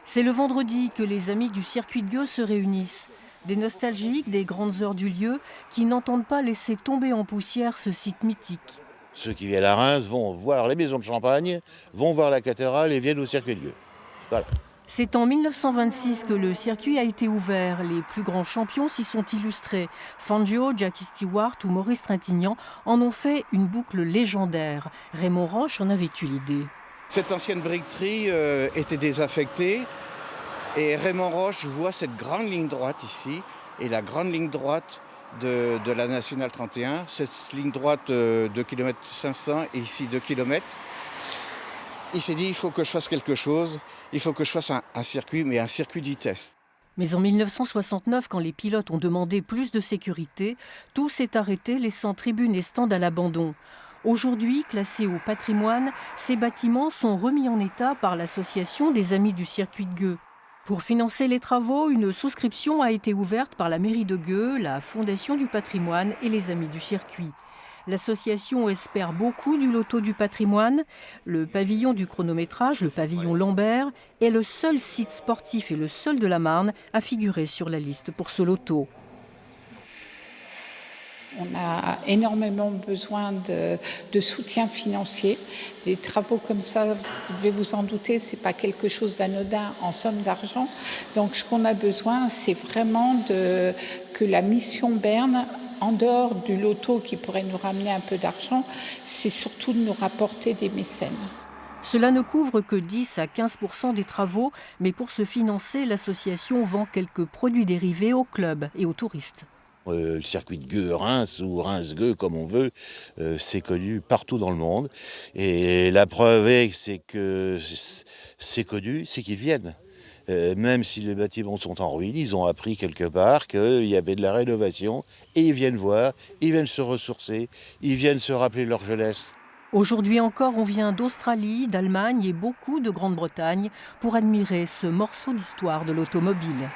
C'est le vendredi que les amis du circuit de Gueux se réunissent. Des nostalgiques des grandes heures du lieu qui n'entendent pas laisser tomber en poussière ce site mythique. Ceux qui viennent à Reims vont voir les maisons de champagne, vont voir la cathédrale et viennent au circuit de Gueux. Voilà. C'est en 1926 que le circuit a été ouvert. Les plus grands champions s'y sont illustrés. Fangio, Jackie Stewart ou Maurice Trintignant en ont fait une boucle légendaire. Raymond Roche en avait eu l'idée. Cette ancienne briqueterie était désaffectée et Raymond Roche voit cette grande ligne droite ici et la grande ligne droite de la Nationale 31, cette ligne droite 2 km 500 et ici 2 km. Il s'est dit il faut que je fasse quelque chose, il faut que je fasse un circuit, mais un circuit de vitesse. Mais en 1969, quand les pilotes ont demandé plus de sécurité, tout s'est arrêté, laissant tribunes et stands à l'abandon. Aujourd'hui, classés au patrimoine, ces bâtiments sont remis en état par l'association des Amis du circuit de Gueux. Pour financer les travaux, une souscription a été ouverte par la mairie de Gueux, la Fondation du patrimoine et les Amis du circuit. L'association espère beaucoup du loto du patrimoine. Le pavillon du chronométrage, le pavillon Lambert, est le seul site sportif et le seul de la Marne à figurer sur la liste pour ce loto. On a énormément besoin de soutien financier. Des travaux comme ça, vous devez vous en douter, ce n'est pas quelque chose d'anodin en somme d'argent. Donc ce qu'on a besoin, c'est vraiment que la mission Berne, en dehors du loto qui pourrait nous ramener un peu d'argent, c'est surtout de nous rapporter des mécènes. Cela ne couvre que 10 à 15% des travaux, mais pour se financer, l'association vend quelques produits dérivés aux clubs et aux touristes. Le circuit de Gueux-Reims ou Reims-Gueux comme on veut, c'est connu partout dans le monde. Et la preuve est c'est que c'est connu, c'est qu'ils viennent. Même si les bâtiments sont en ruine, ils ont appris quelque part qu'il y avait de la rénovation et ils viennent voir, ils viennent se ressourcer, ils viennent se rappeler leur jeunesse. Aujourd'hui encore, on vient d'Australie, d'Allemagne et beaucoup de Grande-Bretagne pour admirer ce morceau d'histoire de l'automobile.